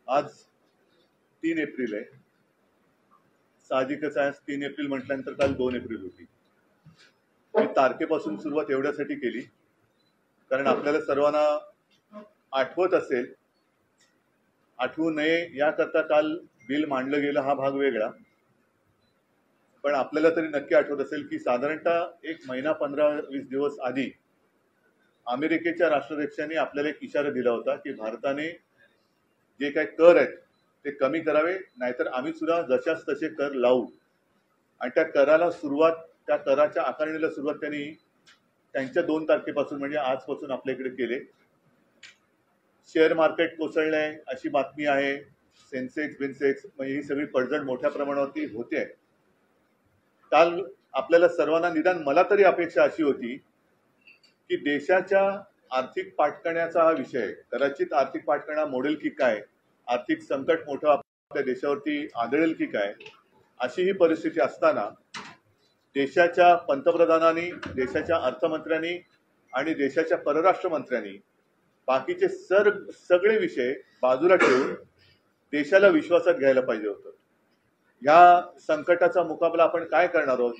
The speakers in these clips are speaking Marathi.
आज 3 एप्रिल आहे. साहजिकच आहे 3 एप्रिल म्हटल्यानंतर काल 2 एप्रिल होती. मी तारखेपासून सुरुवात एवढ्यासाठी केली कारण आपल्याला सर्वांना आठवत असेल, आठवू नये याकरता काल बिल मांडलं गेलं हा भाग वेगळा, पण आपल्याला तरी नक्की आठवत असेल की साधारणतः 1 महिना 15-20 दिवस आधी अमेरिकेच्या राष्ट्राध्यक्षांनी आपल्याला एक इशारा दिला होता की भारताने जे काही कर आहेत ते कमी करावे, नाहीतर आम्ही सुद्धा जशाच तसे कर लावू. आणि त्या कराला सुरुवात, त्या कराच्या आकारणीला सुरुवात त्यांनी त्यांच्या 2 तारखेपासून म्हणजे आजपासून आपल्या इकडे केले. शेअर मार्केट कोसळले अशी बातमी आहे. सेन्सेक्स बिनसेक्स म्हणजे ही सगळी पडझड मोठ्या प्रमाणावरती होते. काल आपल्याला सर्वांना, निदान मला तरी अपेक्षा अशी होती की देशाच्या आर्थिक पाठकण्याचा हा विषय, कदाचित आर्थिक पाठकणा मोडेल की काय, आर्थिक संकट मोठं आपल्या देशावरती आदळेल की काय, अशी ही परिस्थिती असताना देशाच्या पंतप्रधानांनी, देशाच्या अर्थमंत्र्यांनी आणि देशाच्या परराष्ट्र मंत्र्यांनी बाकीचे सगळे विषय बाजूला ठेवून देशाला विश्वासात घ्यायला पाहिजे होतं. ह्या संकटाचा मुकाबला आपण काय करणार आहोत,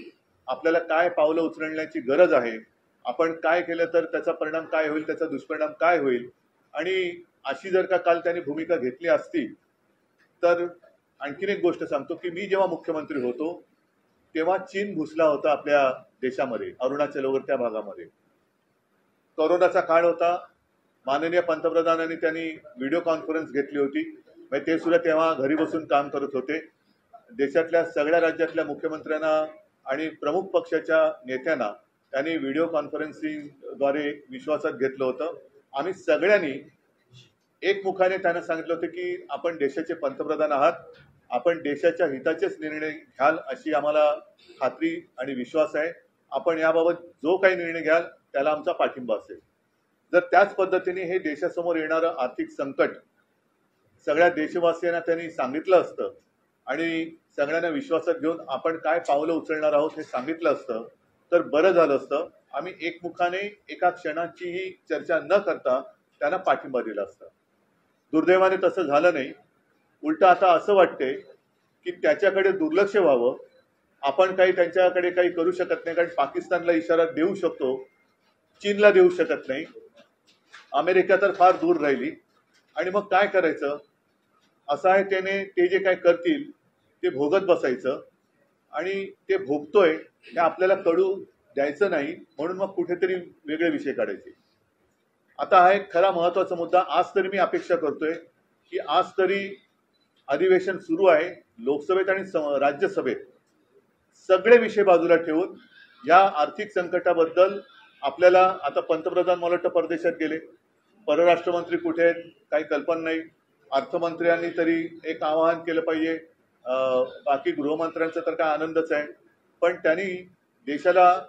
आपल्याला काय पावलं उचलण्याची गरज आहे, आपण काय केलं तर त्याचा परिणाम काय होईल, त्याचा दुष्परिणाम काय होईल, आणि अशी जर का काल त्यांनी भूमिका घेतली असती तर आणखीन एक गोष्ट सांगतो की मी जेव्हा मुख्यमंत्री होतो तेव्हा चीन घुसला होता आपल्या देशामध्ये, अरुणाचल वगैरे त्या भागामध्ये. कोरोनाचा काळ होता. माननीय पंतप्रधानांनी त्यांनी व्हिडिओ कॉन्फरन्स घेतली होती. म्हणजे ते सुद्धा तेव्हा घरी बसून काम करत होते. देशातल्या सगळ्या राज्यातल्या मुख्यमंत्र्यांना आणि प्रमुख पक्षाच्या नेत्यांना त्यांनी व्हिडिओ कॉन्फरन्सिंगद्वारे विश्वासात घेतलं होतं. आम्ही सगळ्यांनी एकमुखाने त्यांना सांगितलं होतं की आपण देशाचे पंतप्रधान आहात, आपण देशाच्या हिताचेच निर्णय घ्याल अशी आम्हाला खात्री आणि विश्वास आहे. आपण याबाबत जो काही निर्णय घ्याल त्याला आमचा पाठिंबा असेल. जर त्याच पद्धतीने हे देशासमोर येणारं आर्थिक संकट सगळ्या देशवासियांना त्यांनी सांगितलं असतं आणि सगळ्यांना विश्वासात घेऊन आपण काय पावलं उचलणार आहोत हे सांगितलं असतं तर बरं झालं असतं. आम्ही एकमुखाने एका क्षणाचीही चर्चा न करता त्यांना पाठिंबा दिला असता. दुर्दैवाने तसं झालं नाही. उलट आता असं वाटते की त्याच्याकडे दुर्लक्ष व्हावं. आपण काही त्यांच्याकडे काही करू शकत नाही, कारण पाकिस्तानला इशारा देऊ शकतो, चीनला देऊ शकत नाही, अमेरिका तर फार दूर राहिली. आणि मग काय करायचं, असं आहे त्याने ते जे काय करतील ते भोगत बसायचं आणि ते भोगतोय हे आपल्याला कळू द्यायचं नाही, म्हणून मग कुठेतरी वेगळे विषय काढायचे. आता हा एक खरा महत्वाचा मुद्दा. आज तरी मी अपेक्षा करतोय की आज तरी अधिवेशन सुरू आहे लोकसभेत आणि राज्यसभेत, सगळे विषय बाजूला ठेवून या आर्थिक संकटाबद्दल आपल्याला, आता पंतप्रधान मला वाटतं परदेशात गेले, परराष्ट्र मंत्री कुठे आहेत काही कल्पना नाही, अर्थमंत्र्यांनी तरी एक आवाहन केलं पाहिजे, बाकी गृहमंत्र्यांचा तर काय आनंदच आहे, पण त्यांनी देशाला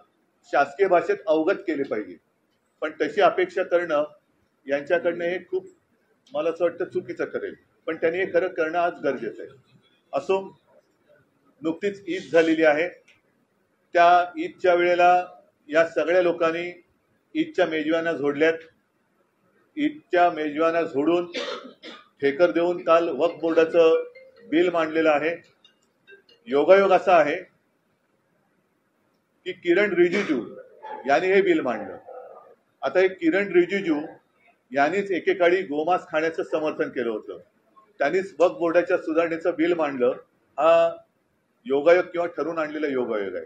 शासकीय भाषेत अवगत केले पाहिजे. पण तशी अपेक्षा करणं यांच्याकडनं हे खूप, मला असं वाटतं, चुकीचं करेल. पण त्यांनी हे खरं करणं आज गरजेचं आहे. असो, नुकतीच ईद झालेली आहे. त्या ईदच्या वेळेला या सगळ्या लोकांनी ईदच्या मेजवान्या झोडल्यात. ईदच्या मेजवान्या झोडून ठेकर देऊन काल वक्फ बोर्डाचं बिल मांडलेलं आहे. योगायोग असा आहे की किरण रिजिजू यांनी हे बिल मांडलं. आता हे किरण रिजिजू यांनीच एकेकाळी गोमांस खाण्याचं समर्थन केलं होतं, त्यांनीच वक्फ बोर्डाच्या सुधारणेचं बिल मांडलं. हा योगायोग किंवा ठरवून आणलेला योगायोग आहे.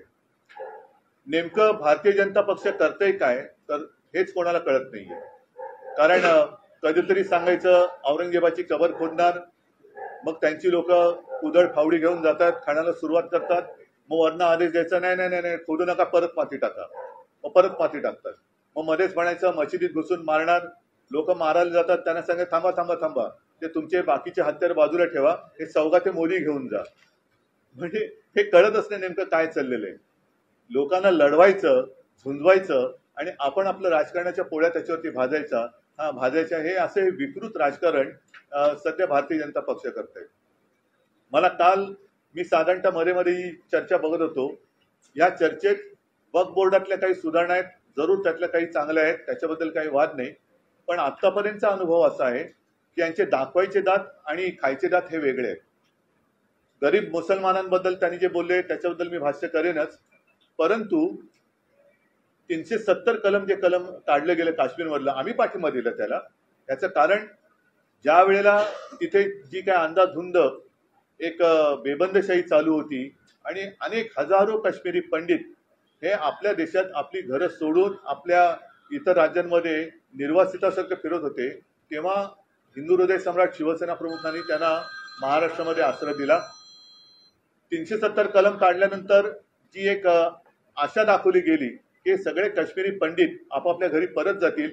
नेमकं भारतीय जनता पक्ष करतंय काय तर हेच कोणाला कळत नाहीये. कारण कधीतरी सांगायचं औरंगजेबाची कबर खोदणार, मग त्यांची लोक उधळ फावडी घेऊन जातात, खाण्याला सुरुवात करतात, मग वरनं आदेश द्यायचा नाही नाही नाही खोदू नका, परत माती टाका, मग परत माती टाकतात. मग मध्येच म्हणायचं मशिदीत घुसून मारणार, लोक मारायला जातात, त्यांना सांगा थांबा थांबा थांबा, ते तुमचे बाकीचे हत्यार बाजूला ठेवा, हे सौगाते मोदी घेऊन जा. म्हणजे हे कळतच नाही नेमकं काय चाललेलं आहे. लोकांना लढवायचं, झुंजवायचं आणि आपण आपलं राजकारणाच्या पोळ्या त्याच्यावरती भाजायच्या, हे असे विकृत राजकारण सध्या भारतीय जनता पक्ष करत आहे. मला काल मी साधारणतः मध्ये ही चर्चा बघत होतो. या चर्चेत वक्फ बोर्डातल्या काही सुधारणा आहेत, जरूर त्यातल्या काही चांगल्या आहेत, त्याच्याबद्दल काही वाद नाही. पण आतापर्यंतचा अनुभव असा आहे की यांचे दाखवायचे दात आणि खायचे दात हे वेगळे आहेत. गरीब मुसलमानांबद्दल त्यांनी जे बोलले त्याच्याबद्दल मी भाष्य करेनच, परंतु 370 कलम जे कलम काढले गेले काश्मीरमधलं, आम्ही पाठिंबा दिला त्याला. याचं कारण ज्या वेळेला तिथे जी काय अंधाधुंद एक बेबंदशाही चालू होती आणि अनेक हजारो काश्मीरी पंडित हे आपल्या देशात आपली घरं सोडून आपल्या इतर राज्यांमध्ये निर्वासितासारखं फिरत होते, तेव्हा हिंदू हृदय सम्राट शिवसेना प्रमुखांनी त्यांना महाराष्ट्रामध्ये आश्रय दिला. 370 कलम काढल्यानंतर जी एक आशा दाखवली गेली की सगळे काश्मीरी पंडित आपापल्या घरी परत जातील.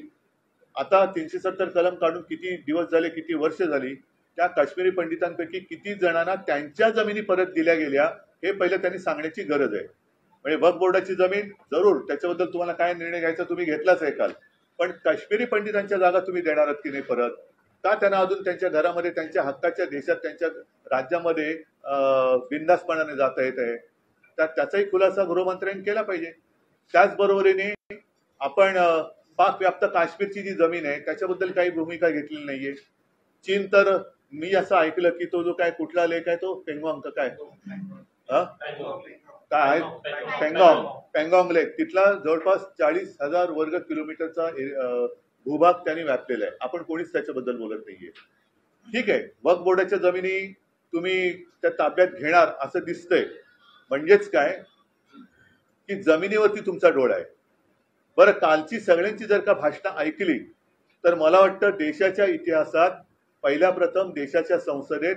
आता 370 कलम काढून किती दिवस झाले, किती वर्ष झाली, त्या काश्मीरी पंडितांपैकी किती जणांना त्यांच्या जमिनी परत दिल्या गेल्या हे पहिलं त्यांनी सांगण्याची गरज आहे. म्हणजे वक्फ बोर्डाची जमीन जरूर त्याच्याबद्दल तुम्हाला काय निर्णय घ्यायचा तुम्ही घेतलाच आहे काल, पण काश्मीरी पंडितांच्या जागा तुम्ही देणार आहात की नाही परत? का त्यांना अजून त्यांच्या घरामध्ये, त्यांच्या हक्काच्या देशात, त्यांच्या राज्यामध्ये बिनधास्तपणाने जाता येत आहे? त्याचाही खुलासा गृहमंत्र्यांनी केला पाहिजे. त्याचबरोबरीने आपण पाक व्याप्त काश्मीरची जी जमीन आहे त्याच्याबद्दल काही भूमिका घेतलेली नाहीये. चीन तर मी असं ऐकलं की तो जो काय कुठला लेक आहे तो पेंगॉंग काय काय पेंगॉंग लेक, तिथला जवळपास 40,000 वर्ग किलोमीटरचा भूभाग त्यांनी व्यापलेला आहे. आपण कोणीच त्याच्याबद्दल बोलत नाहीये. ठीक आहे, वक्फ बोर्डाच्या जमिनी तुम्ही त्या ताब्यात घेणार असं दिसतंय, म्हणजेच काय की जमिनीवरती तुमचा डोळा आहे. बरं, कालची सगळ्यांची जर का भाषणं ऐकली तर मला वाटतं देशाच्या इतिहासात पहिल्या प्रथम देशाच्या संसदेत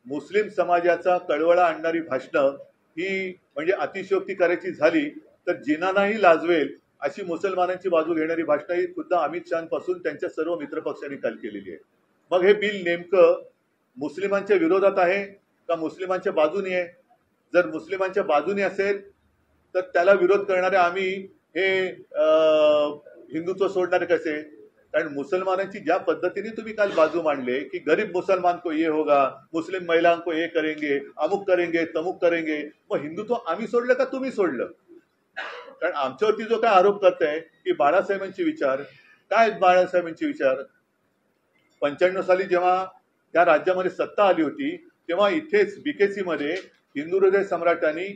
मुस्लिम समाजाचा कळवळा आणणारी भाषणं ही म्हणजे अतिशयोक्ती करायची झाली तर जिनानाही लाजवेल अशी मुसलमानांची बाजू घेणारी भाषणं ही खुद्द अमित शहापासून त्यांच्या सर्व मित्रपक्षांनी काल केलेली आहे. मग हे बिल नेमकं मुस्लिमांच्या विरोधात आहे का मुस्लिमांच्या बाजूने आहे? जर मुस्लिमांच्या बाजूने असेल तर त्याला विरोध करणारे आम्ही हे हिंदुत्व सोडणारे कसे? कारण मुसलमानांची ज्या पद्धतीने तुम्ही काल बाजू मांडले की गरीब मुसलमान को ये होगा, मुस्लिम महिलाओं को ये करेंगे, अमुक करेंगे, तमुक करेंगे, मग हिंदुत्व आम्ही सोडलं का तुम्ही सोडलं? कारण आमच्यावरती जो काय आरोप करताय की बाळासाहेबांचे विचार, काय बाळासाहेबांचे विचार? 95 साली जेव्हा त्या राज्यामध्ये सत्ता आली होती तेव्हा इथेच बीकेसी मध्ये हिंदू हृदय सम्राटांनी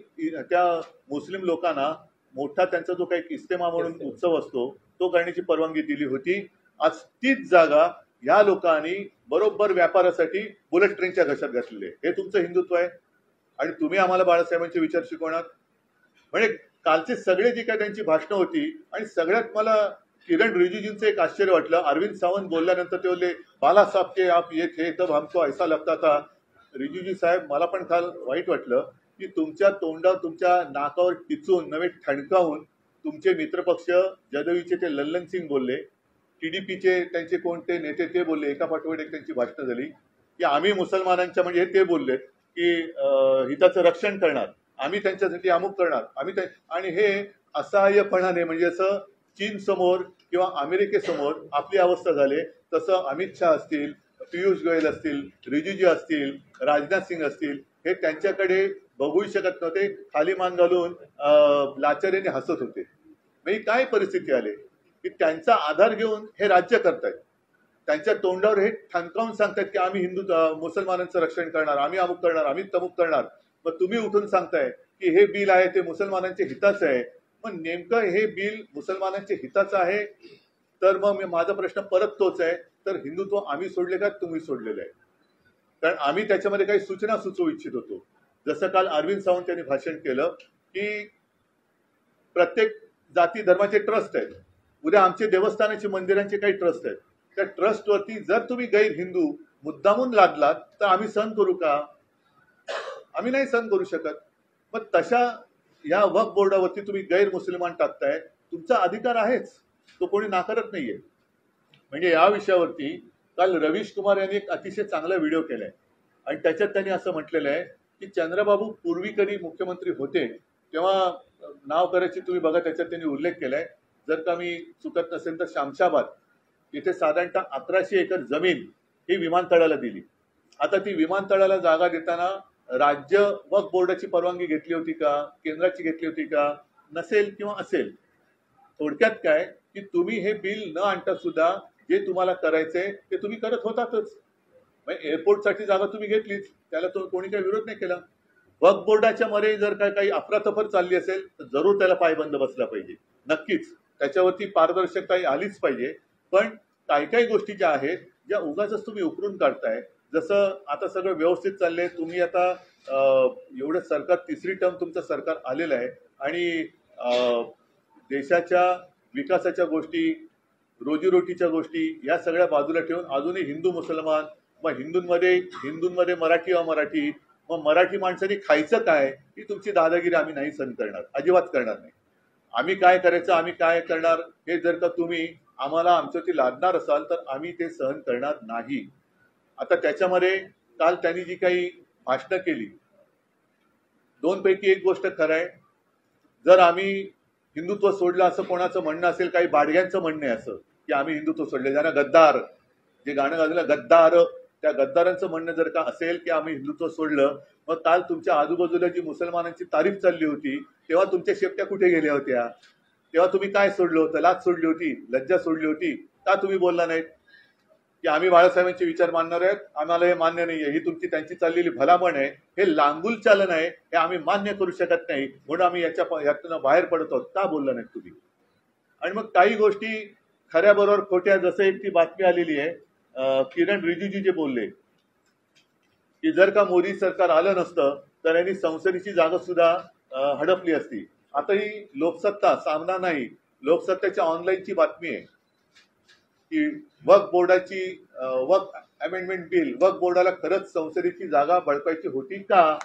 त्या मुस्लिम लोकांना मोठा त्यांचा जो काही इस्तेमा म्हणून उत्सव असतो तो करण्याची परवानगी दिली होती. आज तीच जागा या लोकांनी बरोबर व्यापारासाठी बुलेट ट्रेनच्या घशात घातलेली आहे. हे तुमचं हिंदुत्व आहे आणि तुम्ही आम्हाला बाळासाहेबांचे विचार शिकवणार? म्हणजे कालचे सगळे जी काय त्यांची भाषणं होती आणि सगळ्यात मला किरण रिजिजूंचं एक आश्चर्य वाटलं. अरविंद सावंत बोलल्यानंतर ते बोलले बालासाहेब के आप ये थे तब हमको ऐसा लगता था. रिजिजू साहेब, मला पण काल वाईट वाटलं की तुमच्या तोंडावर, तुमच्या नाकावर टिचून नव्हे ठणकावून तुमचे मित्रपक्ष जदयूचे ते लल्लन सिंग बोलले, टीडीपीचे त्यांचे कोणते नेते ते बोलले, एका पाठोपाठ एक त्यांची भाषणं झाली की आम्ही मुसलमानांच्या, म्हणजे ते बोलले की हिताचं रक्षण करणार, आम्ही त्यांच्यासाठी अमुक करणार, आम्ही आणि हे असहाय्यपणाने म्हणजे असं चीन समोर किंवा अमेरिकेसमोर आपली अवस्था झाली. तसं अमित शहा असतील, पियुष गोयल असतील, रिजिजू असतील, राजनाथ सिंग असतील, हे त्यांच्याकडे बघूही शकत नव्हते, खाली मान घालून लाचारीने हसत होते. म्हणजे काय परिस्थिती आली की त्यांचा आधार घेऊन हे राज्य करतायत, त्यांच्या तोंडावर हे ठणकावून सांगतायत की आम्ही मुसलमानांचं रक्षण करणार, आम्ही अमुक करणार, आम्ही तमुक करणार. मग तुम्ही उठून सांगताय की हे बिल आहे ते मुसलमानांच्या हिताचं आहे. मग नेमकं हे बिल मुसलमानांच्या हिताचं आहे तर मग माझा प्रश्न परत तोच आहे, तर हिंदुत्व आम्ही सोडले का तुम्ही सोडलेलं आहे? कारण आम्ही त्याच्यामध्ये काही सूचना सुचवू इच्छित होतो. जसं काल अरविंद सावंत यांनी भाषण केलं की प्रत्येक जाती धर्माचे ट्रस्ट आहेत, उद्या आमचे देवस्थानाचे मंदिरांचे काही ट्रस्ट आहेत, त्या ट्रस्टवरती जर तुम्ही गैर हिंदू मुद्दामून लादलात तर आम्ही सहन करू का? आम्ही नाही सहन करू शकत. मग तशा या वक्फ बोर्डावरती तुम्ही गैर मुसलमान टाकताय, तुमचा अधिकार आहेच, तो कोणी नाकारत नाहीये. म्हणजे या विषयावरती काल रवीश कुमार यांनी एक अतिशय चांगला व्हिडिओ केलाय आणि त्याच्यात त्यांनी असं म्हटलेलं आहे की चंद्रबाबू पूर्वी कधी मुख्यमंत्री होते तेव्हा नाव करायची तुम्ही बघा, त्याच्यात त्यांनी उल्लेख केलाय, जर का मी चुकत नसेल तर शामशाबाद इथे साधारणतः 1100 एकर जमीन ही विमानतळाला दिली. आता ती विमानतळाला जागा देताना राज्य वक्फ बोर्डाची परवानगी घेतली होती का, केंद्राची घेतली होती का? नसेल किंवा असेल. थोडक्यात काय की तुम्ही हे बिल न आणता सुद्धा जे तुम्हाला करायचंय ते तुम्ही करत होतातच. एअरपोर्टसाठी जागा तुम्ही घेतलीच, त्याला तो कोणी काही विरोध नाही केला. वक्फ बोर्डाच्या मध्ये जर काही अफरातफर चालली असेल तर जरूर त्याला पायबंद बसला पाहिजे, नक्कीच त्याच्यावरती पारदर्शकता आलीच पाहिजे. पण काही काही गोष्टी ज्या आहेत ज्या उगाच तुम्ही उकरून काढताय, जसं आता सगळं व्यवस्थित चाललंय, तुम्ही आता एवढं सरकार तिसरी टर्म तुमचं सरकार आलेलं आहे आणि देशाच्या विकासाच्या गोष्टी, रोजीरोटीच्या गोष्टी या सगळ्या बाजूला ठेवून अजूनही हिंदू मुसलमान, मग हिंदूंमध्ये मराठी अमराठी, मग मराठी माणसांनी खायचं काय, ही तुमची दादागिरी आम्ही नाही सहन करणार, अजिबात करणार नाही. आम्ही काय करायचं, आम्ही काय करणार, हे जर का तुम्ही आम्हाला आमच्यावरती लादणार असाल तर आम्ही ते सहन करणार नाही. आता त्याच्यामध्ये काल त्यांनी जी काही भाषणं केली, दोनपैकी एक गोष्ट खरं आहे, जर आम्ही हिंदुत्व सोडलं असं कोणाचं म्हणणं असेल, काही बाडग्यांचं म्हणणं आहे असं की आम्ही हिंदुत्व सोडले, ज्यांना गद्दार, जे गाणं गाजलं गद्दार, त्या गद्दारांचं म्हणणं जर का असेल की आम्ही हिंदुत्व सोडलं, मग काल तुमच्या आजूबाजूला जी मुसलमानांची तारीफ चालली होती तेव्हा तुमच्या शेपट्या कुठे गेल्या होत्या? तेव्हा तुम्ही काय सोडलं होतं? लाज सोडली होती, लज्जा सोडली होती का? तुम्ही बोलला नाहीत की आम्ही बाळासाहेबांचे विचार मानणार आहेत, आम्हाला हे मान्य नाहीये, ही तुमची त्यांची चाललेली भलामण आहे, हे लांगुल चालन आहे, हे आम्ही मान्य करू शकत नाही, म्हणून आम्ही यातून बाहेर पडतो, का बोलला नाहीत तुम्ही? आणि मग काही गोष्टी खऱ्या बरोबर खोट्या, जसं एक ती बातमी आलेली आहे, किरण रिजिजू जे बोलले की जर का मोदी सरकार आलं नसतं तर यांनी संसदेची जागा सुद्धा हडपली असती. आता ही लोकसत्ता सामना नाही, लोकसत्तेच्या ऑनलाईनची बातमी आहे की वक्फ बोर्डाची वक्फ अमेंडमेंट बिल, वक्फ बोर्डाला खरंच संसदेची जागा बळकायची होती का,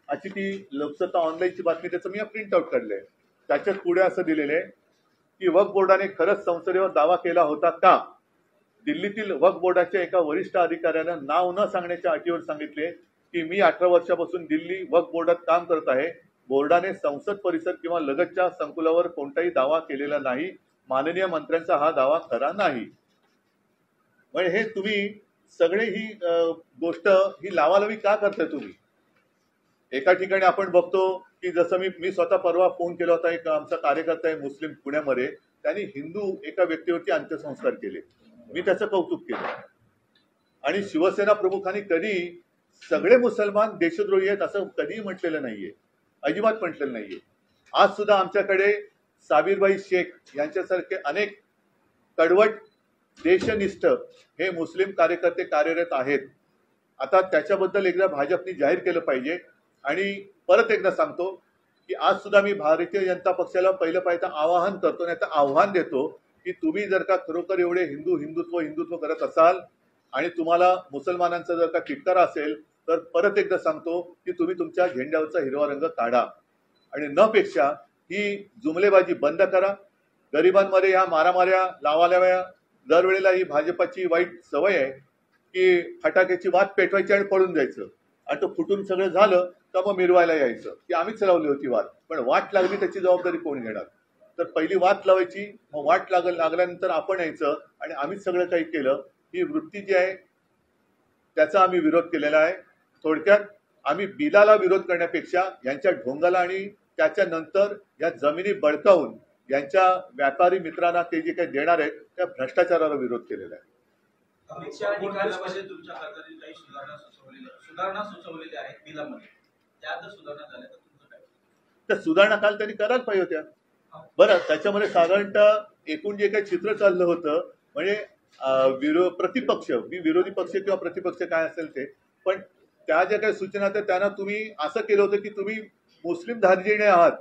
अशी ती लोकसत्ता ऑनलाईनची बातमी, त्याचं मी प्रिंट आउट काढलंय. त्याच्यात पुढे असं दिलेलं आहे की वक्फ बोर्डाने खरंच संसदेवर दावा केला होता का? दिल्लीतील वक्फ बोर्डाच्या एका वरिष्ठ अधिकाऱ्यानं नाव न सांगण्याच्या अटीवर सांगितले की मी 18 वर्षापासून दिल्ली वक्फ बोर्डात काम करत आहे. बोर्डाने संसद परिसर किंवा लगतच्या संकुलावर कोणताही दावा केलेला नाही. माननीय मंत्र्यांचा हा दावा खरा नाही. म्हणजे हे तुम्ही सगळे ही गोष्ट ही लावालावी का करताय तुम्ही? एका ठिकाणी आपण बघतो की जसं मी स्वतः परवा फोन केला होता, एक आमचा कार्यकर्ता आहे मुस्लिम पुण्यामध्ये, त्यांनी हिंदू एका व्यक्तीवरती अंत्यसंस्कार केले, मी त्याचं कौतुक केलं. आणि शिवसेना प्रमुखांनी कधी सगळे मुसलमान देशद्रोही आहेत असं कधीही म्हटलेलं नाहीये, अजिबात म्हटलेलं नाहीये. आज सुद्धा आमच्याकडे साबीरबाई शेख यांच्यासारखे अनेक कडवट देशनिष्ठ हे मुस्लिम कार्यकर्ते कार्यरत आहेत. आता त्याच्याबद्दल एकदा भाजपने जाहीर केलं पाहिजे. आणि परत एकदा सांगतो की आज सुद्धा मी भारतीय जनता पक्षाला पहिलं पाहिजे आवाहन करतो, नाही तर आव्हान देतो की तुम्ही जर का खरोखर एवढे हिंदुत्व करत असाल आणि तुम्हाला मुसलमानांचा जर का तिटकारा असेल तर परत एकदा सांगतो की तुम्ही तुमच्या झेंड्यावरचा हिरवा रंग काढा आणि न पेक्षा ही जुमलेबाजी बंद करा. गरिबांमध्ये ह्या मारामाऱ्या लावालाव्या, दरवेळेला ही भाजपाची वाईट सवय आहे की फटाक्याची वात पेटवायची आणि पळून जायचं, आणि तो फुटून सगळं झालं तर मग मिरवायला यायचं की आम्हीच लावली होती वाट. पण वाट लागली त्याची जबाबदारी कोण घेणार? तर पहिली वाट लावायची, मग वाट लागल्यानंतर आपण यायचं आणि आम्हीच सगळं काही केलं. ही वृत्ती जी आहे त्याचा आम्ही विरोध केलेला आहे. थोडक्यात आम्ही बिलाला विरोध करण्यापेक्षा यांच्या ढोंगाला आणि त्याच्यानंतर या जमिनी बळकावून यांच्या व्यापारी मित्रांना ते जे काही देणार आहेत त्या भ्रष्टाचाराला विरोध केलेला आहे. अमित शहा निकालामध्ये तुमच्या खात्यातील काही सुधारणा सुचवलेल्या आहेत बिलामध्ये, त्या जर सुधारणा झाल्या तर तुमचं काय? त्या सुधारणा काल त्यांनी करायला पाहिजे होत्या. बरं, त्याच्यामध्ये साधारणतः एकूण जे काही चित्र चाललं होतं म्हणजे प्रतिपक्ष, मी विरोधी पक्ष किंवा प्रतिपक्ष काय असेल ते, पण त्या ज्या काही सूचना होत्या त्यांना तुम्ही असं केलं होतं की तुम्ही मुस्लिम धार्जिणे आहात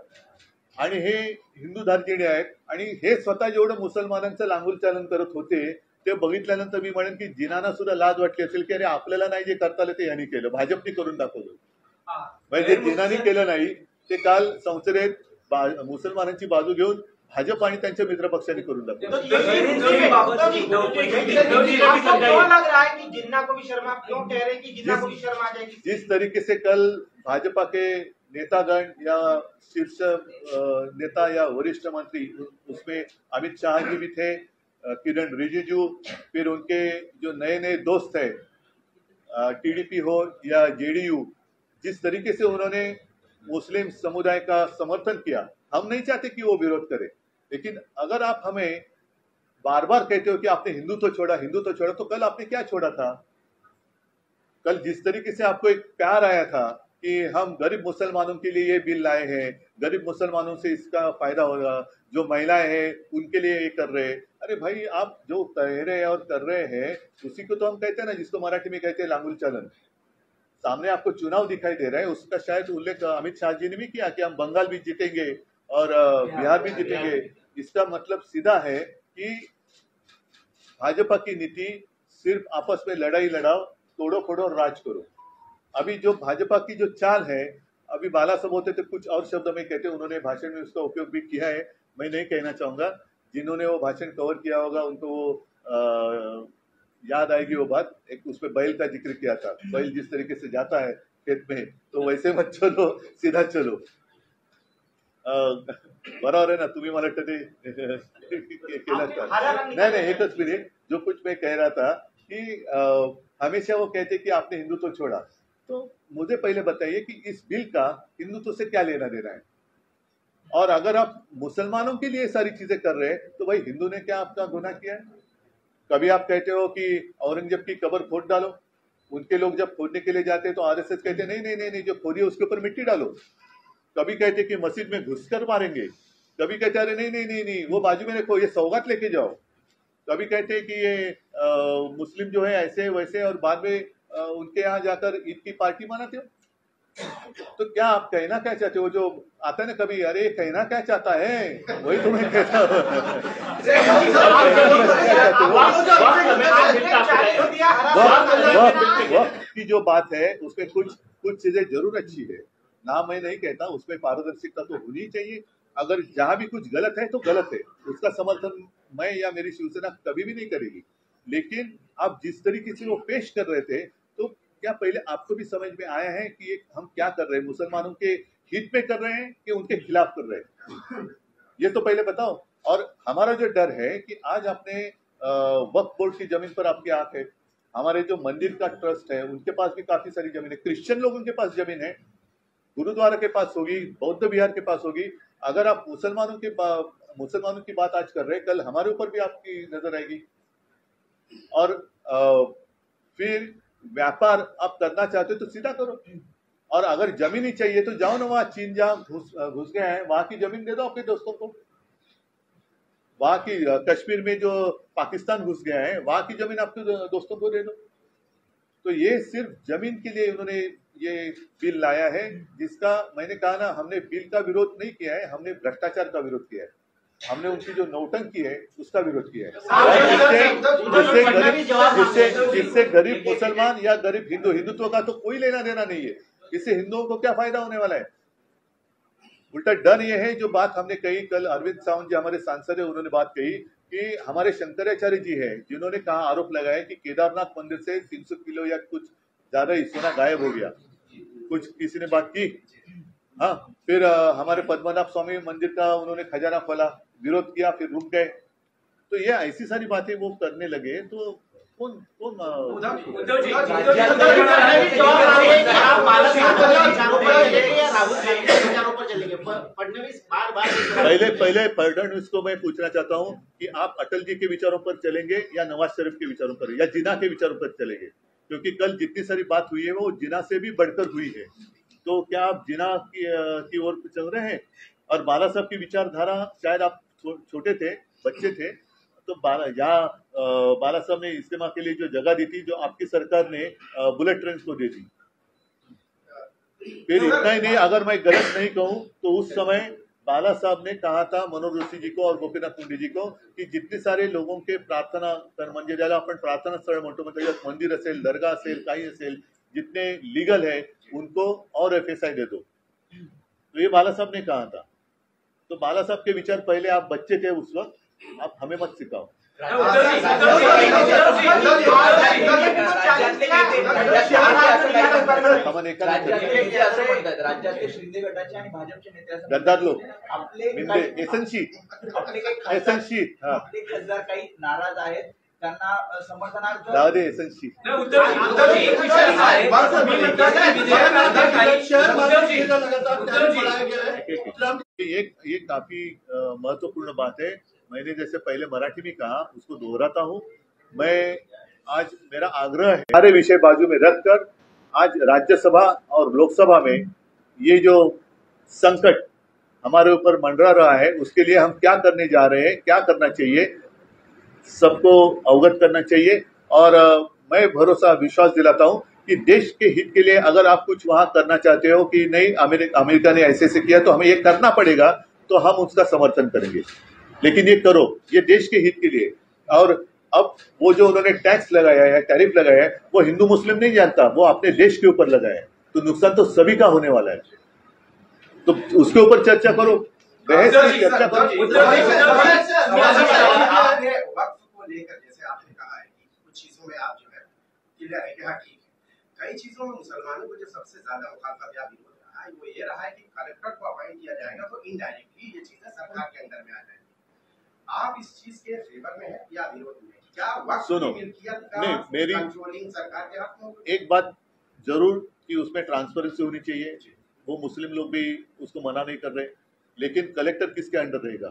आणि हे हिंदू धार्जिणे आहेत, आणि हे स्वतः जेवढं मुसलमानांचं लांगुलचालन करत होते ते बघितल्यानंतर मी म्हणेन की जिनांना सुद्धा लाज वाटली असेल की अरे आपल्याला नाही जे करता आलं ते यांनी केलं, भाजपने करून दाखवलं. म्हणजे जे जिनांनी केलं नाही ते काल संसदेत मुसलमानांची बाजू घेऊन भाजप आणि त्यांच्या मित्रपक्षांनी करून दाखवलं. जिस तरीके से कल भाजपा के नेतागण या शीर्ष नेता या वरिष्ठ मंत्री, उसमें अमित शाह जी भी थे, किरण रिजिजू, फिर उनके जो नए नए दोस्त है टीडीपी हो या जेडीयू, जिस तरीके से उन्होंने मुस्लिम समुदाय का समर्थन किया, हम नहीं चाहते कि वो विरोध करे, लेकिन अगर आप हमें बार बार कहते हो कि आपने हिंदुत्व छोड़ा, हिंदुत्व छोड़ा, तो कल आपने क्या छोड़ा था? कल जिस तरीके से आपको एक प्यार आया था कि हम गरीब मुसलमानों के लिए ये बिल लाए हैं, गरीब मुसलमानों से इसका फायदा होगा, जो महिलाएं हैं उनके लिए ये कर रहे हैं। अरे भाई, आप जो कह रहे हैं और कर रहे हैं उसी को तो हम कहते हैं ना, जिसको मराठी में कहते हैं लांगुल चालन। सामने आपको चुनाव दिखाई दे रहा है, उसका शायद उल्लेख अमित शाह जी ने भी किया कि हम बंगाल भी जीतेंगे और बिहार भी जीतेंगे। इसका मतलब सीधा है कि भाजपा की नीति सिर्फ आपस में लड़ाई लड़ाओ, तोड़ो फोड़ो और राज करो। अभी जो भाजपा की जो चाल है, अभी बाला साहब होते तो कुछ और शब्द में कहते, उन्होंने भाषण में उसका उपयोग भी किया है, मैं नहीं कहना चाहूंगा। जिन्होंने वो भाषण कवर किया होगा उनको वो याद आएगी वो बात। एक उसमें बैल का जिक्र किया था, बैल जिस तरीके से जाता है खेत में, तो वैसे मत चलो, सीधा चलो। बरोबर आहे ना, तुम्ही मला वाटतं ते केलं का? नहीं, एकच मिनिट, जो कुछ मैं कह रहा था कि हमेशा वो कहते कि आपने हिंदुत्व छोड़ा, तो मुझे पहले बताइए कि इस बिल का हिंदुत्व से क्या लेना देना है? और अगर आप मुसलमानों के लिए सारी चीजें कर रहे हैं तो भाई हिंदू ने क्या आपका गुनाह किया है? कभी आप कहते हो कि औरंगजेब की कब्र खोद डालो, उनके लोग जब खोदने के लिए जाते हैं तो आरएसएस कहते नहीं नहीं नहीं नहीं, जो खोदी है उसके ऊपर मिट्टी डालो। कभी कहते कि मस्जिद में घुसकर मारेंगे, कभी कहते अरे नहीं नहीं नहीं नहीं, वो बाजू में रखो, ये सौगात लेके जाओ। कभी कहते कि ये मुस्लिम जो है ऐसे वैसे, और बाद में उनके यहाँ जाकर ईद की पार्टी मनाते हो। तो क्या आप कहना क्या चाहते हो? जो आता है ना कभी, अरे कहना क्या चाहता है, वही तुम्हें कहता वक्त की जो बात है उसमें कुछ चीजें जरूर अच्छी है ना, मैं नहीं कहता, उसमें पारदर्शिता तो होनी चाहिए। अगर जहां भी कुछ गलत है तो गलत है, उसका समर्थन मैं या मेरी शिवसेना कभी भी नहीं करेगी। लेकिन आप जिस तरीके से वो पेश कर रहे थे, तो क्या पहले आपको भी समझ में आया है कि ये हम क्या कर रहे हैं? मुसलमानों के हित में कर रहे हैं कि उनके खिलाफ कर रहे हैं? ये तो पहले बताओ। और हमारा जो डर है कि आज आपने वक्फ बोर्ड की जमीन पर आपकी आंख है, हमारे जो मंदिर का ट्रस्ट है उनके पास भी काफी सारी जमीन है, क्रिश्चियन लोगों के पास जमीन है, गुरुद्वारा के पास होगी, बौद्ध विहार के पास होगी। अगर आप मुसलमानों की बात आज कर रहे हैं, कल हमारे ऊपर भी आपकी नजर आएगी। और फिर व्यापार आप करना चाहते हो तो सीधा करो, और अगर जमीन ही चाहिए तो जाओ ना, वहां चीन जहां घुस गए हैं वहां की जमीन दे दो अपने दोस्तों को। वहां की कश्मीर में जो पाकिस्तान घुस गया है वहां की जमीन आपके दोस्तों को दे दो। तो ये सिर्फ जमीन के लिए उन्होंने ये बिल लाया है, जिसका मैंने कहा ना, हमने बिल का विरोध नहीं किया है, हमने भ्रष्टाचार का विरोध किया है, हमने उनकी जो नौटंकी है उसका विरोध किया है। जिससे गरीब मुसलमान या गरीब हिंदुत्व का तो कोई लेना देना नहीं है। इससे हिंदुओं को क्या फायदा होने वाला है? उल्टा डर ये है, जो बात हमने कही कल, अरविंद सावंत जी हमारे सांसद है, उन्होंने बात कही कि हमारे शंकराचार्य जी है जिन्होंने कहा, आरोप लगाया कि केदारनाथ मंदिर से 300 किलो या कुछ ज्यादा ही सोना गायब हो गया, कुछ किसी ने बात की। हाँ, फिर हमारे पद्मनाभ स्वामी मंदिर का उन्होंने खजाना खोला, विरोध किया, फिर रुक गए। तो ये ऐसी सारी बातें वो करने लगे, तो कौन पहले फडणवीस को मैं पूछना चाहता हूँ कि आप अटल जी के विचारों पर चलेंगे या नवाज शरीफ के विचारों पर, या जिना के विचारों पर चलेंगे? क्योंकि कल जितनी सारी बात हुई है वो जिना से भी बढ़कर हुई है। तो क्या आप जिना की ओर चल रहे हैं? और बाला साहब की विचारधारा, शायद आप छोटे थे, बच्चे थे, तो बाला साहब ने इस्तेमा के लिए जो जगह दी थी, जो आपकी सरकार ने बुलेट ट्रेन को दे दी। फिर इतना ही नहीं, अगर मैं गलत नहीं कहूं तो उस समय बाला साहब ने कहा था मनोहर जोशी जी को और गोपीनाथ मुंडे जी को कि जितने सारे लोगों के प्रार्थना म्हणजे ज्याला आपण प्रार्थना स्थळ म्हणतो, मतलब मंदिर असेल, दरगाह असेल, काही असेल, जितने लीगल है उनको और FSI दे दो। तो ये बाला साहब ने कहा था। तो बाला साहब के विचार, पहले आप बच्चे थे उस वक्त, आप हमें मत सिखाओ। गद्दार लोक एसनशीट खासदार काही नाराज आहेत, त्यांना समर्थनार्थ जाऊ दे एसनशीट। ये काफी महत्वपूर्ण बात है। मैंने जैसे पहले मराठी में कहा उसको दोहराता हूँ। मैं आज मेरा आग्रह है सारे विषय बाजू में रखकर आज राज्यसभा और लोकसभा में ये जो संकट हमारे ऊपर मंडरा रहा है उसके लिए हम क्या करने जा रहे हैं, क्या करना चाहिए, सबको अवगत करना चाहिए। और मैं भरोसा विश्वास दिलाता हूं कि देश के हित के लिए अगर आप कुछ वहां करना चाहते हो कि नहीं अमेरिका ने ऐसे किया तो हमें ये करना पड़ेगा, तो हम उसका समर्थन करेंगे। लेकिन ये करो, ये देश के हित के लिए। और अब वो जो उन्होंने टैक्स लगाया है, टैरिफ लगाया है, वो हिंदू मुस्लिम नहीं जानता, वो अपने देश के ऊपर लगाया है, तो नुकसान तो सभी का होने वाला है। तो उसके ऊपर चर्चा करो, बहस की चर्चा करो। लेकर जैसे आपने कहा है कि कुछ चीजों में आप जो है क्लियर है कि हाँ ठीक है, कई चीजों में मुसलमानों को जो सबसे ज्यादा मुखालफत या विरोध रहा है वो ये रहा है कि कलेक्टर को अपॉइंट किया जाएगा तो इनडायरेक्टली ये चीजें सरकार के अंदर में आ जाएगी। आप इस चीज के फेवर में है या विरोध में? क्या वक्त सुनो, नहीं मेरी कंट्रोलिंग सरकार के हाथ में? एक बात जरूर कि उसमें ट्रांसपेरेंसी होनी चाहिए, वो मुस्लिम लोग भी उसको मना नहीं कर रहे, लेकिन कलेक्टर किसके अंडर रहेगा?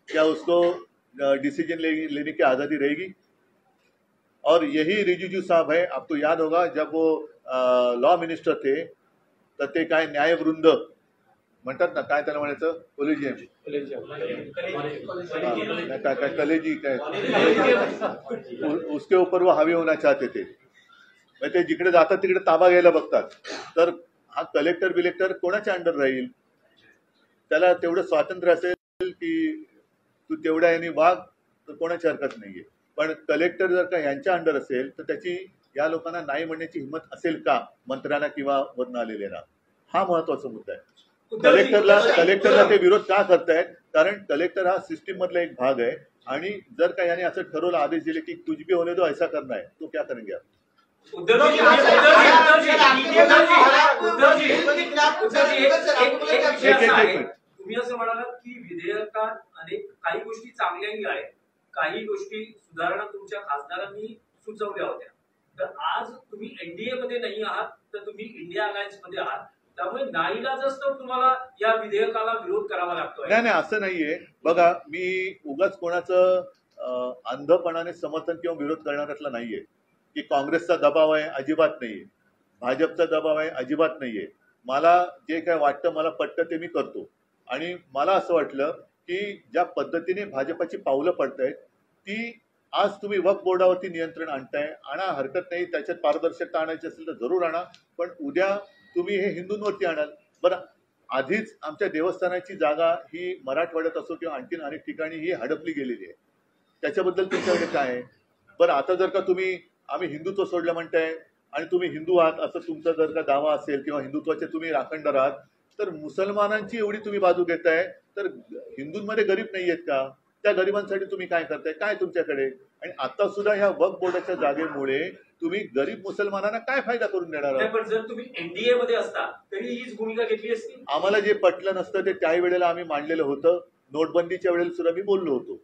क्या उसको डिसीजन लेने की आज़ादी रहेगी? और यही रिजिजू साहब है, आपको याद होगा जब वो लॉ मिनिस्टर थे तर ते काय न्यायवृंद म्हणतात ना, काय त्याला म्हणायचं, कोलेजियम काय कलेजी काय, उसके ऊपर वो हावी होना चाहते थे। मग ते जिकडे जातात तिकडे ताबा घ्यायला बघतात, तर हा कलेक्टर बिलेक्टर कोणाच्या अंडर राहील? त्याला तेवढं स्वातंत्र्य असेल की तू तेवढ्या यांनी वाघ, तर कोणाची हरकत नाहीये। पण कलेक्टर जर का यांच्या अंडर असेल तर त्याची या लोकांना नाही म्हणण्याची हिंमत असेल का मंत्र्यांना किंवा वरून आलेल्यांना? हा महत्वाचा मुद्दा आहे। कलेक्टरला ते विरोध का करतायत? कारण कलेक्टर हा सिस्टीम मधला एक भाग आहे, आणि जर का याने असं ठरवलं, आदेश दिले की कुछ भी होने दो, ऐसा करना है, तो क्या करेंगे आप? तुम्ही असं म्हणालात की विधेयकात अनेक काही गोष्टी चांगल्याही आहेत, काही गोष्टी सुधारणा तुमच्या खासदारांनी सुचवल्या होत्या। तर आज तुम्ही एनडीए मध्ये नाही आहात, तर तुम्ही इंडिया अलायन्स मध्ये आहात, त्यामुळे नाईलाजास्तव तुम्हाला या विधेयकाला विरोध करावा लागतोय। नाही असं नाहीये बघा, मी उगाच कोणाचं अंधपणाने समर्थन किंवा विरोध करणाऱ्यातला नाहीये की काँग्रेसचा दबाव आहे, अजिबात नाहीये, भाजपचा दबाव आहे, अजिबात नाहीये। मला जे काय वाटतं, मला पटतं ते मी करतो। आणि मला असं वाटलं की ज्या पद्धतीने भाजपाची पावलं पडतायत ती, आज तुम्ही वक्फ बोर्डावरती नियंत्रण आणताय, आणा, हरकत नाही, त्याच्यात पारदर्शकता आणायची असेल तर जरूर आणा, पण उद्या तुम्ही हे हिंदूंवरती आणाल। बरं, आधीच आमच्या देवस्थानाची जागा ही मराठवाड्यात असो किंवा आणखीन अनेक ठिकाणी ही हडपली गेलेली आहे, त्याच्याबद्दल तुमच्याकडे काय आहे? बरं, आता जर का तुम्ही आम्ही हिंदुत्व सोडलं म्हणताय आणि तुम्ही हिंदू आहात असं तुमचा जर का दावा असेल किंवा हिंदुत्वाचे तुम्ही राखणदार आहात, तर मुसलमानांची एवढी तुम्ही बाजू घेताय, तर हिंदूंमध्ये गरीब नाही आहेत का? त्या गरिबांसाठी तुम्ही काय करताय? काय तुमच्याकडे? आणि आता सुद्धा ह्या वक्फ बोर्डाच्या जागेमुळे तुम्ही गरीब मुसलमानांना काय फायदा करून देणार आहात? पण जर तुम्ही एनडीए मध्ये असता तरी हीच भूमिका घेतली असती। आम्हाला जे पटलं नसतं ते त्याही वेळेला आम्ही मांडलेलं होतं। नोटबंदीच्या वेळेला सुद्धा मी बोललो होतो।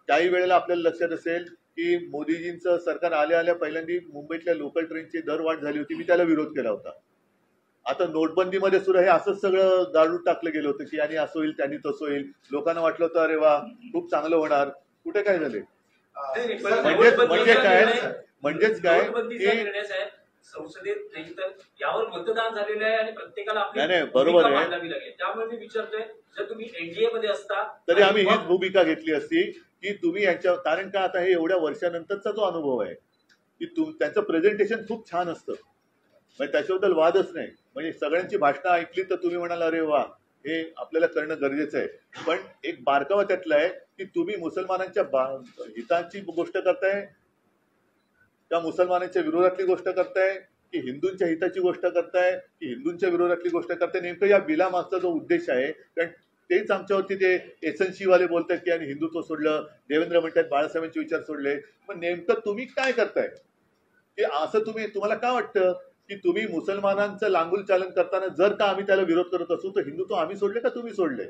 त्याही वेळेला आपल्याला लक्षात असेल की मोदीजींचं सरकार आल्या पहिल्यांदा मुंबईतल्या लोकल ट्रेनची दरवाढ झाली होती, मी त्याला विरोध केला होता। आता नोटबंदीमध्ये सुद्धा हे असंच सगळं गाडून टाकलं गेलं होतं की आणि असं होईल, त्यांनी तसं होईल, लोकांना वाटलं होतं अरे वा खूप चांगलं होणार, कुठे काय झाले? म्हणजेच काय की संसदेत नाही तर यावर मतदान झालेलं आहे आणि प्रत्येकाला नाही बरोबर आहे, त्यामुळे मी विचारतोय जर तुम्ही एनडीए मध्ये असता तरी आम्ही हीच भूमिका घेतली असती की तुम्ही यांच्या, कारण का आता हे एवढ्या वर्षानंतरचा जो अनुभव आहे की त्यांचं प्रेझेंटेशन खूप छान असतं, म्हणजे त्याच्याबद्दल वादच नाही, म्हणजे सगळ्यांची भाषणं ऐकली तर तुम्ही म्हणाल अरे वा हे आपल्याला करणं गरजेचं आहे। पण एक बारकावा त्यातला आहे की तुम्ही मुसलमानांच्या हिताची गोष्ट करताय का मुसलमानांच्या विरोधातली गोष्ट करताय की हिंदूंच्या हिताची गोष्ट करताय की हिंदूंच्या विरोधातली गोष्ट करताय? नेमकं या बिलामागचा जो उद्देश आहे, कारण तेच आमच्यावरती ते एसएनसी वाले बोलतात की आणि हिंदुत्व सोडलं, देवेंद्र म्हणतात बाळासाहेबांचे विचार सोडले, पण नेमकं तुम्ही काय करताय की असं तुम्हाला काय वाटतं की तुम्ही मुसलमानांचं लांगुल चालन करताना जर का आम्ही त्याला विरोध करत असू तर हिंदुत्व आम्ही सोडले का तुम्ही सोडले?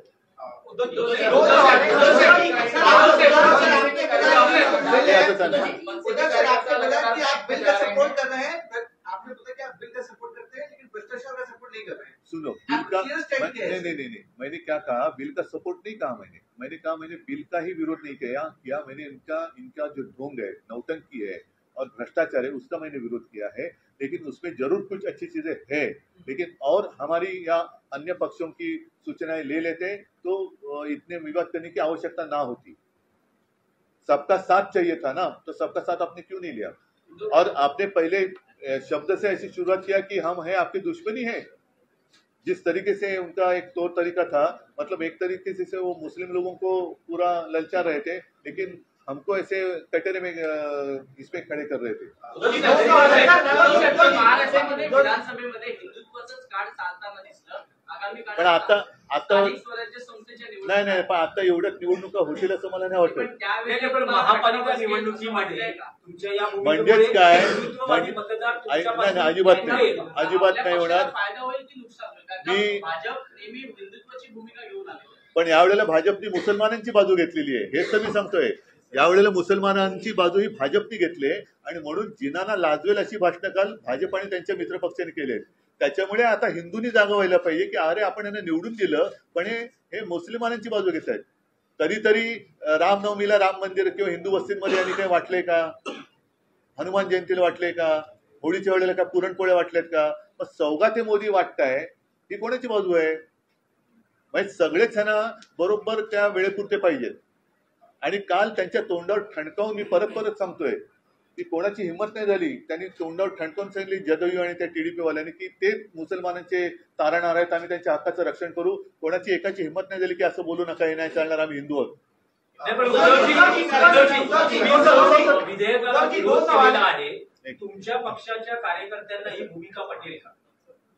सुनो, का clear statement है। नहीं, मैंने क्या कहा, बिल का सपोर्ट नहीं कहा मैंने कहा मैंने बिल का ही विरोध नहीं किया मैंने इनका जो ढोंग है, नौटंकी है और भ्रष्टाचार है, उसका मैंने विरोध किया है। लेकिन उसमें जरूर कुछ अच्छी चीजें है, लेकिन और हमारी या अन्य पक्षों की सूचनाएं ले लेते तो इतने विवाद करने की आवश्यकता ना होती। सबका साथ चाहिए था ना, तो सबका साथ आपने क्यों नहीं लिया? और आपने पहले शब्द से ऐसी शुरुआत किया कि हम हैं आपके दुश्मनी है। जिस तरीके से उनका एक तौर तरीका था, मतलब एक तरीके से वो मुस्लिम लोगों को पूरा ललचा रहे थे, लेकिन हमको ऐसे कटोरे में इसमें खड़े कर रहे थे। महाराष्ट्रामध्ये विधानसभेमध्ये हिंदुत्वाचंच कार्ड चालताना दिसलं। आगामी पण आता स्थानिक स्वराज्य संस्थेच्या नाही पण आता एवढ्याच निवडणुका होतील असं मला नाही वाटत। पण त्यावेळी पण महापालिका निवडणुकीमध्ये तुमच्या या म्हणजेच काय हिंदुत्ववादी मतदार तुमच्यापासून नाही, अजिबात नाही होणार। फायदा होईल की नुकसान होईल? कारण भाजप नेहमी हिंदुत्वाची भूमिका घेऊन आले, पण यावेळेला भाजपने मुसलमानांची बाजू घेतलेली आहे, हेच तर मी सांगतोय। यावेळेला मुसलमानांची बाजू ही भाजपने घेतली आणि म्हणून जिनांना लाजवेल अशी भाषणं काल भाजप आणि त्यांच्या मित्रपक्षांनी केले। त्याच्यामुळे आता हिंदूंनी जागा व्हायला पाहिजे की अरे आपण यांना निवडून दिलं, पण हे मुस्लिमानांची बाजू घेत आहेत। कधीतरी रामनवमीला राम मंदिर किंवा हिंदू वस्तींमध्ये यांनी काही वाटलंय का? हनुमान जयंतीला वाटलंय का? होळीच्या वेळेला का पुरणपोळ्या वाटल्यात का? मग सौगा ते मोदी वाटताय, ही कोणाची बाजू आहे? म्हणजे सगळेच जण बरोबर त्या वेळेपुरते पाहिजेत। आणि काल त्यांच्या तोंडावर ठणकावून मी परत सांगतोय की कोणाची हिंमत नाही झाली, त्यांनी तोंडावर ठणकावून सांगितली जदयू आणि त्या टीडीपी वाल्यांनी की ते मुसलमानांचे तारणहार आहेत, आम्ही त्यांच्या हक्काचं रक्षण करू। कोणाची एकाची हिंमत नाही झाली की असं बोलू नका, हे नाही चालणार, आम्ही हिंदू आहोत। विधेयकाला विरोध केलेला आहे, तुमच्या पक्षाच्या कार्यकर्त्यांना ही भूमिका पटेल का?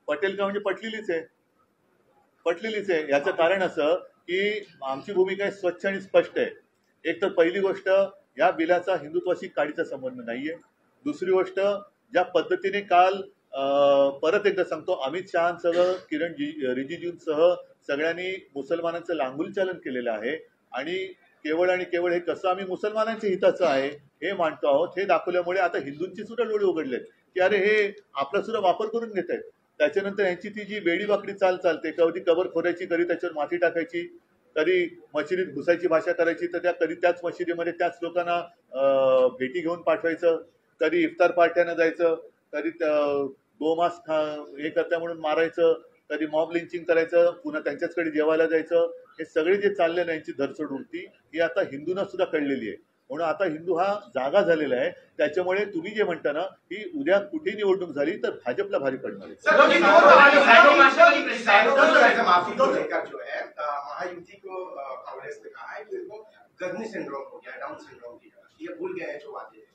पटेल का म्हणजे पटलेलीच आहे। याचं कारण असं की आमची भूमिका स्वच्छ आणि स्पष्ट आहे। एक तर पहिली गोष्ट, या बिलाचा हिंदुत्वाशी काडीचा संबंध नाहीये। दुसरी गोष्ट, ज्या पद्धतीने काल परत एकदा सांगतो, अमित शहांसह किरण रिजिजूंसह सगळ्यांनी मुसलमानांचं लांगुलचालन केलेलं आहे आणि केवळ हे कसं आम्ही मुसलमानांच्या हिताचं आहे हे मांडतो आहोत, हे दाखवल्यामुळे आता हिंदूंची सुद्धा डोळे उघडलेत की अरे हे आपला सुद्धा वापर करून घेत आहेत। त्याच्यानंतर यांची ती जी वेडी वाकडी चालते, कधी कबर खोरायची, कधी त्याच्यावर माती टाकायची, कधी मशिदीत घुसायची भाषा करायची, तर कधी त्याच मशिदीमध्ये त्याच लोकांना भेटी घेऊन पाठवायचं, कधी इफ्तार पार्ट्यानं जायचं, कधी गोमांस हे करता म्हणून मारायचं, कधी मॉब लिंचिंग करायचं, पुन्हा त्यांच्याचकडे जेवायला जायचं। हे सगळे जे चालले ना यांची धरसोड उडती, ही आता हिंदूंना सुद्धा कळलेली आहे। म्हणून आता हिंदू हा जागा झालेला आहे। त्याच्यामुळे तुम्ही जे म्हणता ना की उद्या कुठे निवडणूक झाली तर भाजपला भारी पडणार आहे। महायुति को कांग्रेस ने कहा है कि उनको गर्मी सिंड्रोम हो गया, डाउन सिंड्रोम की तरह, ये भूल गए हैं जो वादे हैं।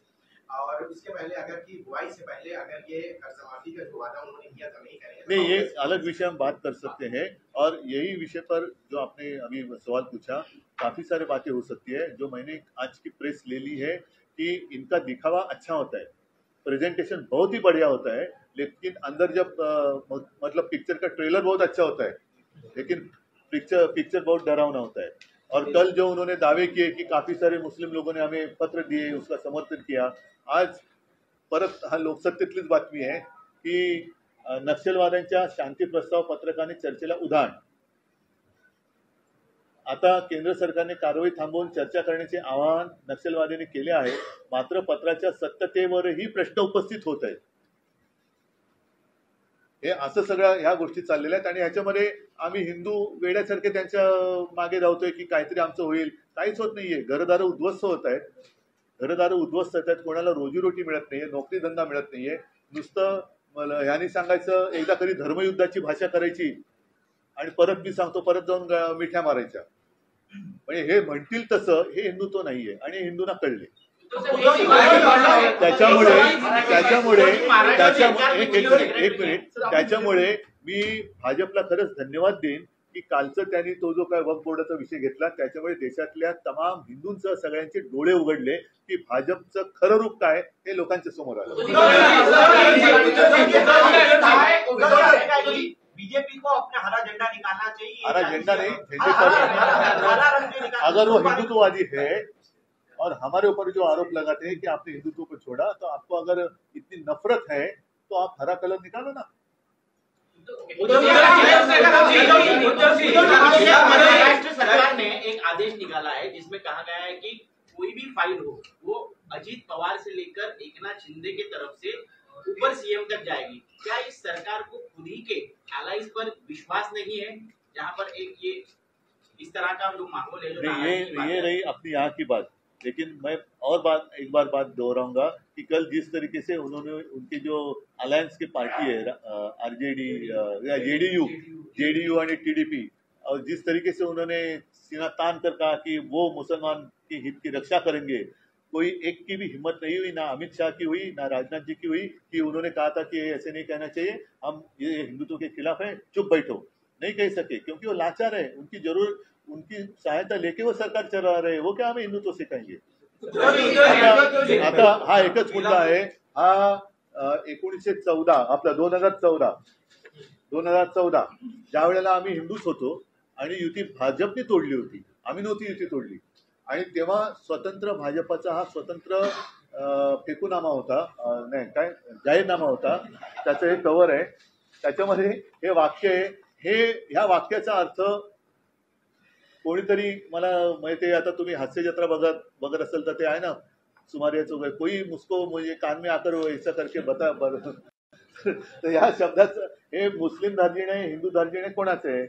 और उसके पहले अगर की बुआई से पहले अगर ये कर्जमाफी का जो वादा उन्होंने किया था नहीं करेंगे, नहीं, ये अलग विषय हम बात कर सकते हैं। और यही विषय पर जो आपने अभी सवाल पूछा, काफी सारी बातें हो सकती है। जो मैंने आज की प्रेस ले ली है कि इनका दिखावा अच्छा होता है, प्रेजेंटेशन बहुत ही बढ़िया होता है, लेकिन अंदर जब मतलब पिक्चर का ट्रेलर बहुत अच्छा होता है, लेकिन पिक्चर बहुत डरावना होता है। और कल जो उन्होंने दावे किए कि काफी सारे मुस्लिम लोगों ने हमें पत्र दिए, उसका समर्थन किया, आज परत हा लोकसत्तेतलीच बातमी आहे की नक्षलवाद्यांच्या शांती प्रस्ताव पत्रकाने चर्चेला उधाण। आता केंद्र सरकारने कारवाई थांबवून चर्चा करण्याचे आवाहन नक्षलवाद्यांनी केले आहे, मात्र पत्राच्या सत्यतेवरही प्रश्न उपस्थित होत आहेत। हे असं सगळं ह्या गोष्टी चाललेल्या आहेत आणि ह्याच्यामध्ये आम्ही हिंदू वेड्यासारखे त्यांच्या मागे धावतोय की काहीतरी आमचं होईल, काहीच होत नाहीये। घरदार उद्ध्वस्त होत आहेत, कोणाला रोजीरोटी मिळत नाहीये, नोकरी धंदा मिळत नाहीये। नुसतं ह्यांनी सांगायचं एकदा कधी धर्मयुद्धाची भाषा करायची आणि परत मी सांगतो परत जाऊन मिठ्या मारायच्या, म्हणजे हे म्हणतील तसं हे हिंदुत्व नाहीये आणि हिंदूंना कळले। त्याच्यामुळे मी भाजपला खरंच धन्यवाद देईन की कालचं त्यांनी तो जो काय वक्फ बोर्डाचा विषय घेतला, त्याच्यामुळे देशातल्या तमाम हिंदूंसह सगळ्यांचे डोळे उघडले की भाजपचं खरं रूप काय हे लोकांच्या समोर आलं। बीजेपी को अपना हरा झंडा निकालना चाहिए। हरा झंडा नहीं, झंडे पर अगर वो हिंदुत्ववादी है और हमारे ऊपर जो आरोप लगाते हैं कि आपने हिंदुत्व को छोड़ा, तो आपको अगर इतनी नफरत है तो आप हरा कलर निकालो ना। महाराष्ट्र सरकार ने एक आदेश निकाला है जिसमें कहा गया है कि कोई भी फाइल हो वो अजीत पवार से लेकर एकनाथ शिंदे के तरफ से ऊपर सीएम तक जाएगी। क्या इस सरकार को खुद ही के एलाइज पर विश्वास नहीं है, जहां पर एक ये इस तरह का जो माहौल है जो ये रही अपनी यहाँ की बात। लेकिन मैं और एक बार बात दोहराऊंगा कि कल जिस तरीके से उन्होंने उनकी जो अलायंस की पार्टी है आरजेडी या जेडीयू और टीडीपी, और जिस तरीके से उन्होंने सीना तान कर कहा कि वो मुसलमान के हित की रक्षा करेंगे, कोई एक की भी हिम्मत नहीं हुई, ना अमित शाह की हुई, ना राजनाथ जी की हुई कि उन्होंने कहा था कि ऐसे नहीं कहना चाहिए, हम ये हिंदुत्व के खिलाफ है, चुप बैठो। नहीं कह सके क्योंकि वो लाचार है, उनकी जरूर उनकी सहायता लेके वो सरकार चला रहे हैं, वो क्या हमें हिंदुत्व सिखाएंगे। आता हा एकच मुद्दा आहे, हा 1914 आपला 2014 ज्या वेळेला आम्ही हिंदूच होतो आणि युती भाजपने तोडली होती, आम्ही नव्हती युती तोडली, आणि तेव्हा स्वतंत्र भाजपाचा हा स्वतंत्र फेकूनामा होता, नाही काय जाहीरनामा होता, त्याचं हे कव्हर आहे, त्याच्यामध्ये हे वाक्य आहे, ह्या वाक्याचा अर्थ कोणीतरी मला माहिती, आता तुम्ही हास्य जत्रा बघत असेल तर ते आहे ना, सुमारे कोई मुझको मुझे कान में आकर ऐसा करके बता तर या शब्दाचं हे मुस्लिम धार्जिणे हिंदू धार्जिणे कोणाचे आहे?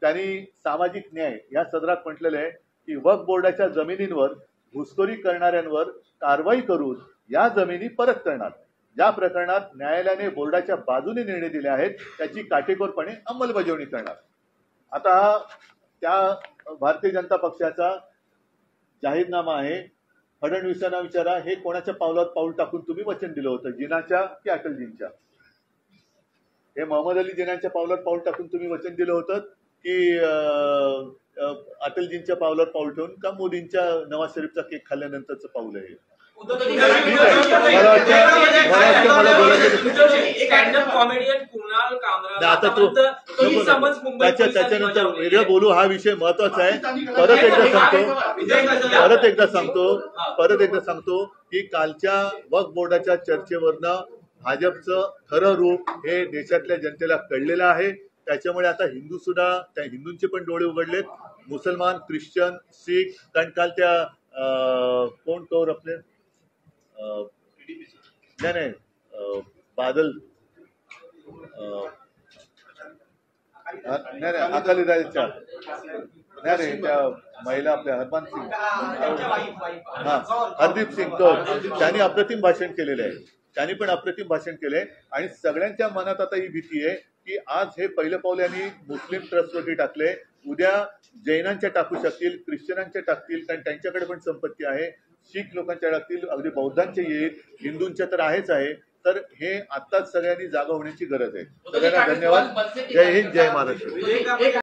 त्यांनी सामाजिक न्याय या सदरात म्हटलेलं आहे की वक्फ बोर्डाच्या जमिनींवर घुसखोरी करणाऱ्यांवर कारवाई करून या जमिनी परत करणार, ज्या प्रकरणात न्यायालयाने बोर्डाच्या बाजूने निर्णय दिले आहेत त्याची काटेकोरपणे अंमलबजावणी करणार। आता त्या भारतीय जनता पक्षाचा जाहीरनामा आहे। फडणवीसांना विचारा, हे कोणाच्या पावलात पाऊल टाकून तुम्ही वचन दिलं होतं, जिनाच्या की अटलजींच्या? हे मोहम्मद अली जिनाच्या पावलात पाऊल टाकून तुम्ही वचन दिलं होतं की अटलजींच्या पावलात पाऊल ठेवून, का मोदींच्या नवाज शरीफचा केक खाल्ल्यानंतरचं पाऊल आहे? त्याच्यानंतर वेगळं बोलू, हा विषय महत्वाचा आहे। परत एकदा सांगतो की कालच्या वक्फ बोर्डाच्या चर्चेवरनं भाजपचं खरं रूप हे देशातल्या जनतेला कळलेलं आहे। त्याच्यामुळे आता हिंदू सुद्धा, त्या हिंदूंचे पण डोळे उघडलेत, मुसलमान, ख्रिश्चन, शीख, कारण काल त्या कोण कौर आपले नाही बादल नाही अकालीदळच्या नाही त्या महिला आपल्या हरदीप सिंग कौर, त्यांनी अप्रतिम भाषण केलेलं आहे, त्यांनी पण अप्रतिम भाषण केलंय। आणि सगळ्यांच्या मनात आता ही भीती आहे की आज हे पहिलं पाऊल यांनी मुस्लिम ट्रस्टवरती टाकले, उद्या जैनांच्या टाकू शकतील, ख्रिश्चनांच्या टाकतील, कारण त्यांच्याकडे पण संपत्ती आहे, शीख लोकांच्या टाकतील, अगदी बौद्धांचे येईल, हिंदूंच्या तर आहेच आहे। तर हे आत्ताच सगळ्यांनी जागा होण्याची गरज आहे। सगळ्यांना धन्यवाद। जय हिंद, जय महाराष्ट्र।